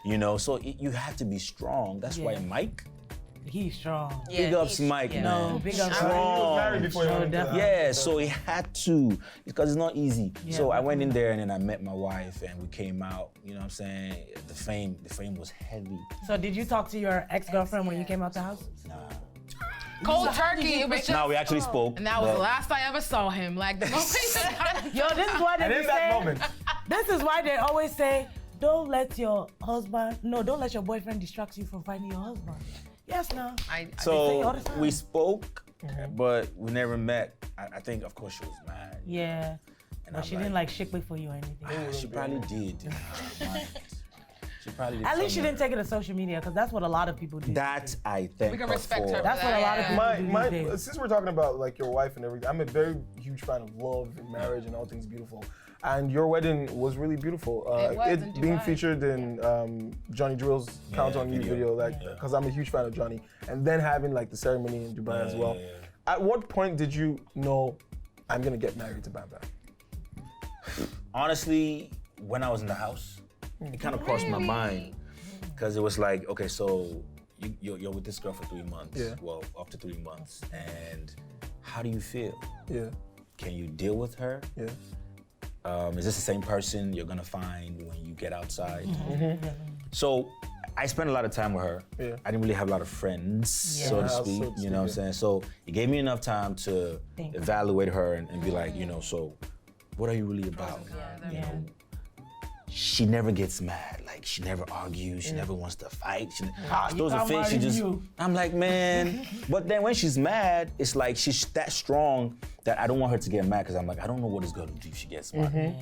You know, so you have to be strong. That's why Mike. He's strong. Big ups Mike, man. No, big ups. Strong. Definitely. So he had to, because it's not easy. So I went in there and then I met my wife and we came out, you know what I'm saying? The fame was heavy. So did you talk to your ex-girlfriend when you came out the house? Nah. Cold turkey, it was just... No, we actually spoke. And that was the last I ever saw him. Like, the moment Yo, this is why they And in that moment. This is why they always say, don't let your boyfriend distract you from finding your husband. Yes, no. So we spoke, but we never met. I think, of course, she was mad. Yeah. And But she didn't like shit for you or anything. She probably did. She probably did. At least she didn't take it to social media, because that's what a lot of people do. That I thank We can her respect for. her. That's what a lot of people do these days. Since we're talking about like your wife and everything, I'm a very huge fan of love and marriage and all things beautiful. And your wedding was really beautiful. It being featured in Johnny Drill's Count on You video, like, because I'm a huge fan of Johnny. And then having like the ceremony in Dubai as well. At what point did you know I'm gonna get married to Bam Bam? Honestly, when I was in the house, it kind of crossed my mind. Because it was like, okay, so you're with this girl for 3 months. Yeah. Well, up to 3 months. And how do you feel? Yeah. Can you deal with her? Yeah. Is this the same person you're gonna find when you get outside? So I spent a lot of time with her. Yeah. I didn't really have a lot of friends, so to speak, you know what I'm saying? So it gave me enough time to evaluate her and be like, you know, so what are you really about? You know, she never gets mad. Like, she never argues. She never wants to fight. Those are things she just. I'm like, man. But then when she's mad, it's like she's that strong that I don't want her to get mad, because I'm like, I don't know what it's gonna do if she gets mad.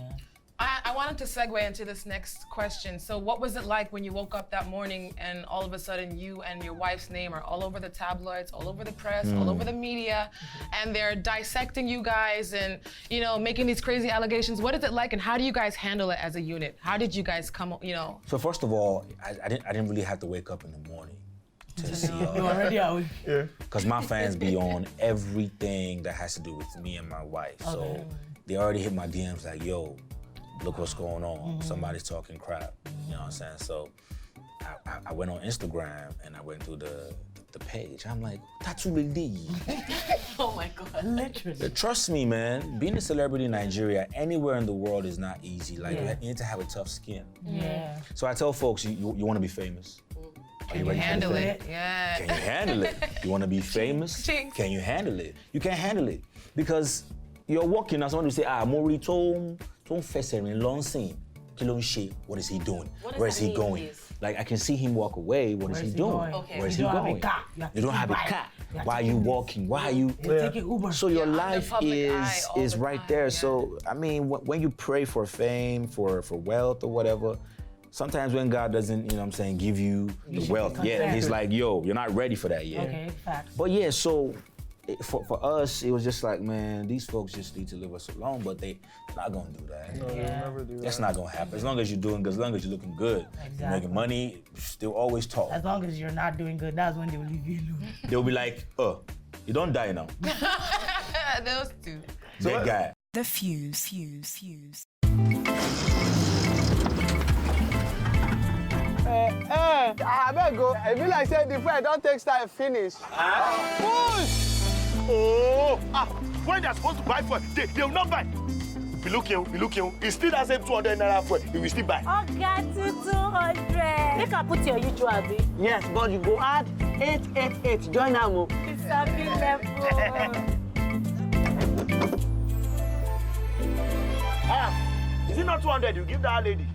I wanted to segue into this next question. So what was it like when you woke up that morning and all of a sudden you and your wife's name are all over the tabloids, all over the press, all over the media, and they're dissecting you guys and, you know, making these crazy allegations? What is it like, and how do you guys handle it as a unit? How did you guys come, you know? So first of all, I didn't really have to wake up in the morning to see all You're already out. Yeah. Because my fans be on everything that has to do with me and my wife. So they already hit my DMs like, yo, look what's going on. Somebody's talking crap. You know what I'm saying? So I went on Instagram and I went through the page. I'm like, that's really. Oh my God. Literally. Trust me, man. Being a celebrity in Nigeria, anywhere in the world is not easy. Like, you need to have a tough skin. Yeah. So I tell folks, you want to be famous. Are you ready to handle be it? Yeah. Can you handle it? You want to be famous? Jinx. Can you handle it? You can't handle it because you're walking and someone will say, Mori Tom Fesserin Lonsin. What is he doing? Where is he going? Like, I can see him walk away. What is he doing? Where is he going? You don't have a car. Why are you walking? Why are you? So your life is right there. So I mean, when you pray for fame, for wealth or whatever, sometimes when God doesn't, you know what I'm saying, give you the wealth yet, he's like, yo, you're not ready for that yet. Okay, facts. But yeah, so for us, it was just like, man, these folks just need to live us alone, but they're not gonna do that. No, they'll never do that. That's not gonna happen. As long as you're doing good, as long as you're looking good, you're making money, they'll always talk. As long as you're not doing good, that's when they'll leave you alone. They'll be like, you don't die now. Those two. That guy. The Fuze. I better go. I feel like say the friend don't take style finish. Push! When they're supposed to buy for they will not buy. We look here. It's still the same 200 naira for he will still buy. Okay, 200. You can put your usual abi. Yes, but you go add 888. Join now. It's happy level. Is it not 200 you give that lady?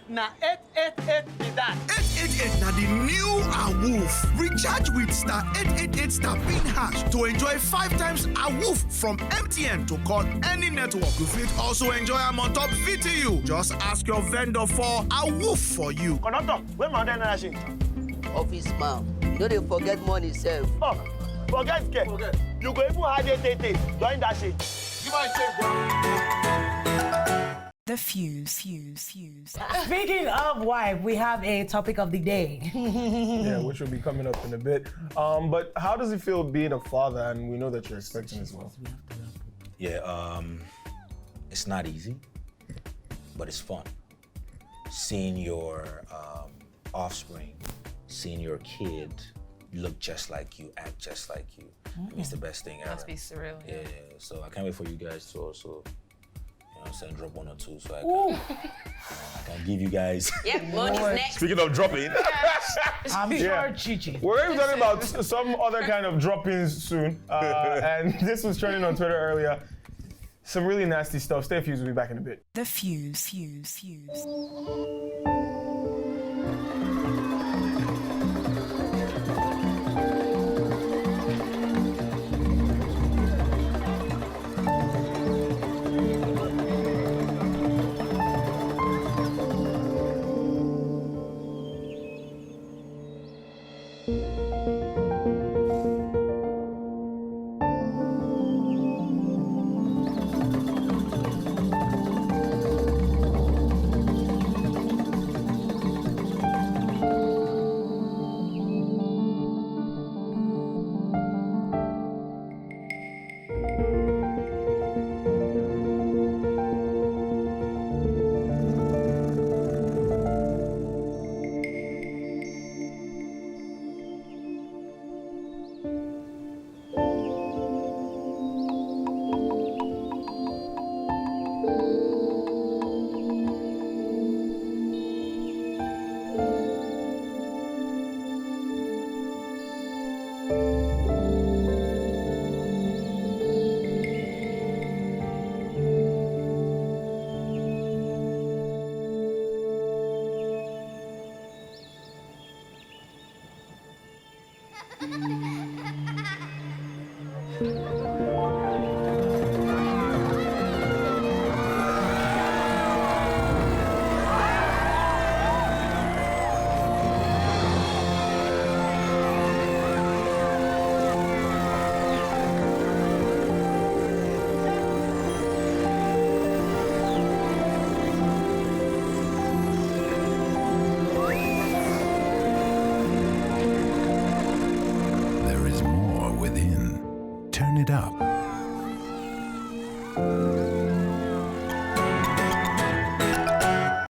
Now 888 be that. 888 now the new AWOOF. Recharge with star 888 star pin hash to enjoy 5 times AWOOF from MTN to call any network. You fit also enjoy am on top VTU. Just ask your vendor for AWOOF for you. Conductor, where my other naira change? Office man, you know they forget money self. Forget care. You go even add 888. Join that shit. Give my change. The Fuze. Speaking of wife, we have a topic of the day. Yeah, which will be coming up in a bit. But how does it feel being a father? And we know that you're expecting as well. Yeah, it's not easy, but it's fun. Seeing your offspring, seeing your kid look just like you, act just like you. It's the best thing ever. Must be surreal. Yeah, so I can't wait for you guys to also, drop 1 or 2 so I can give you guys. Yeah, money's next. Speaking of dropping. I'm sure Chichi. We're going to be talking about some other kind of drop-ins soon. And this was trending on Twitter earlier. Some really nasty stuff. Stay fused, we'll be back in a bit. The Fuze.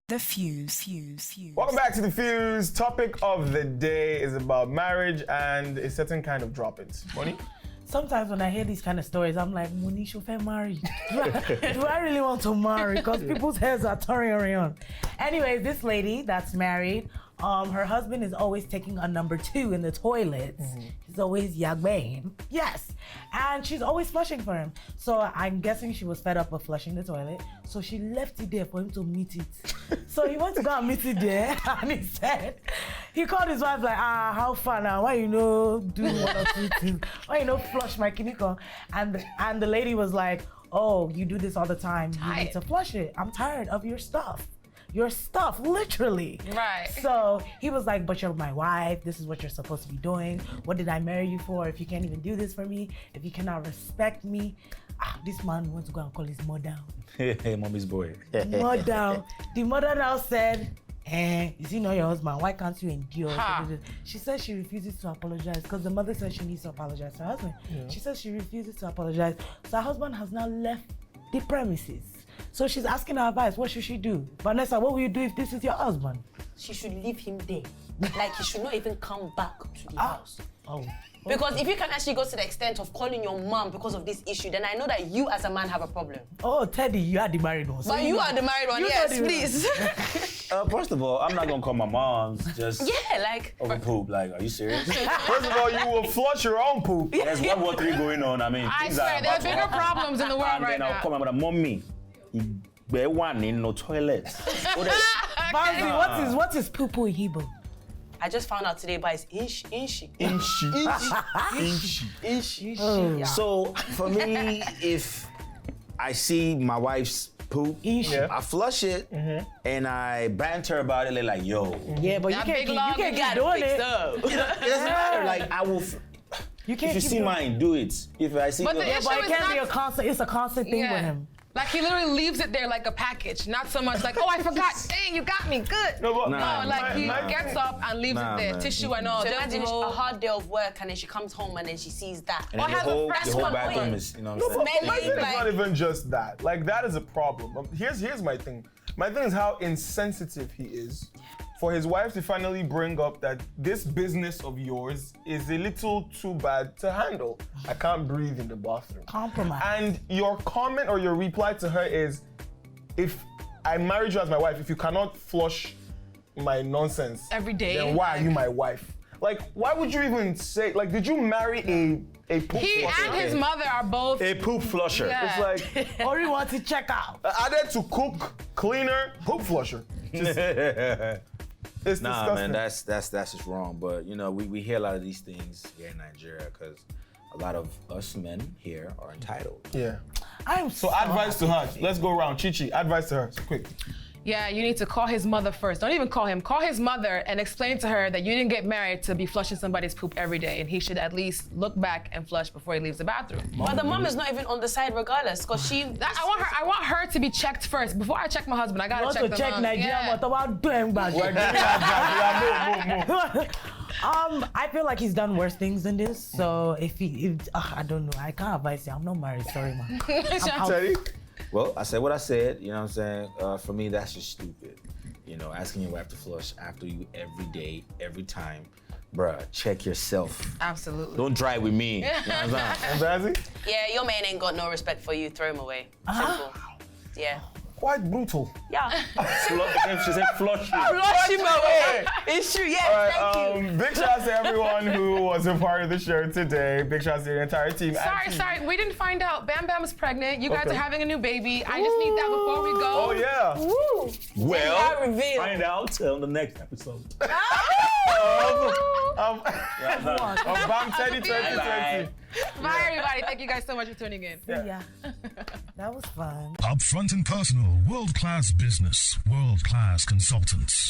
The Fuze. Welcome back to The Fuse. Topic of the day is about marriage and a certain kind of drop-ins. Money? Sometimes when I hear these kind of stories, I'm like, Moni, should I marry? Do I really want to marry? Because people's heads are turning around. Anyways, this lady that's married, her husband is always taking a number 2 in the toilets. He's always yagbein. Yes. And she's always flushing for him. So I'm guessing she was fed up with flushing the toilet. So she left it there for him to meet it. So he went to go and meet it there. And he said, he called his wife like, how far now? Why do 1 or 2 things? Why flush my kiniko? And the lady was like, oh, you do this all the time. You need to flush it. I'm tired of your stuff. Your stuff, literally. Right. So he was like, but you're my wife. This is what you're supposed to be doing. What did I marry you for if you can't even do this for me? If you cannot respect me? This man wants to go and call his mother. Hey, mommy's boy. Mother. The mother now said, is he not your husband? Why can't you endure? She says she refuses to apologize because the mother says she needs to apologize to her husband. Yeah. She says she refuses to apologize. So her husband has now left the premises. So she's asking her advice. What should she do? Vanessa, what will you do if this is your husband? She should leave him there. Like he should not even come back to the house. Oh. Because if you can actually go to the extent of calling your mom because of this issue, then I know that you as a man have a problem. Oh, Teddy, you are the married one. But you are the married one, yes, please. First of all, I'm not gonna call my mom's just over poop. Like, are you serious? First of all, you will flush your own poop. There's World War III going on. I mean, I swear, there are bigger problems in the world right now. And then I'll call my mother, mommy, there one in no toilet. Banzi, what is poo-poo in Hebrew? I just found out today, but it's inshi. Oh. So for me, if I see my wife's poop, I flush it and I banter about it like, yo. Yeah, but you can't keep doing it. It doesn't matter. Like I will. You can't. If you see mine, do it. If I see, but yours, the but it can't be a constant. It's a constant thing with him. Like he literally leaves it there like a package, not so much like, oh, I forgot. Dang, you got me good. No, like he gets up and leaves it there, tissue and all. So imagine a hard day of work and then she comes home and then she sees that. And the whole bathroom is, you know what I'm saying? My thing is not even just that. Like that is a problem. Here's my thing. My thing is how insensitive he is for his wife to finally bring up that this business of yours is a little too bad to handle. I can't breathe in the bathroom. Compromise. And your comment or your reply to her is, if I married you as my wife, if you cannot flush my nonsense every day, then why are you my wife? Like, why would you even say, like, did you marry a poop He flusher? and his mother are both A poop flusher. Yeah. It's like, Or you want to check out? added to cook, cleaner, poop flusher. Just, it's Nah, disgusting. man, that's just wrong. But you know, we hear a lot of these things here in Nigeria because a lot of us men here are entitled. Yeah. I'm So advice to her. Let's go around. Chichi, advice to her. So quick. Yeah, you need to call his mother first. Don't even call him. Call his mother and explain to her that you didn't get married to be flushing somebody's poop every day, and he should at least look back and flush before he leaves the bathroom. But the mom is not even on the side regardless, because she... I want her to be checked first. Before I check my husband, I gotta want check to the check mom. Nigeria, Yeah. but about doing bad. Well, give me that, move. I feel like he's done worse things than this. So if I don't know, I can't advise you. I'm not married. Sorry, man. I'm out. Teddy? Well, I said what I said. You know what I'm saying? For me, that's just stupid. You know, asking your wife to flush after you every day, every time. Bruh, check yourself. Absolutely. Don't try with me. You know what I'm saying? Bazzi? Yeah, your man ain't got no respect for you. Throw him away. Simple. Yeah. Quite brutal. Yeah. She said flush you. Flush him away. It's true. Yeah, All right, big shout out to everyone who was a part of the show today. Big shout out to the entire team. Sorry, we didn't find out. Bam Bam's pregnant. You guys Okay. are having a new baby. I just need that before we go. Oh, yeah. Woo. Well, reveal. find out on the next episode. Of BAM Teddy 2020. Bye. Bye, everybody. Thank you guys so much for tuning in. Yeah. That was fun. Upfront and personal, world-class business, world-class consultants.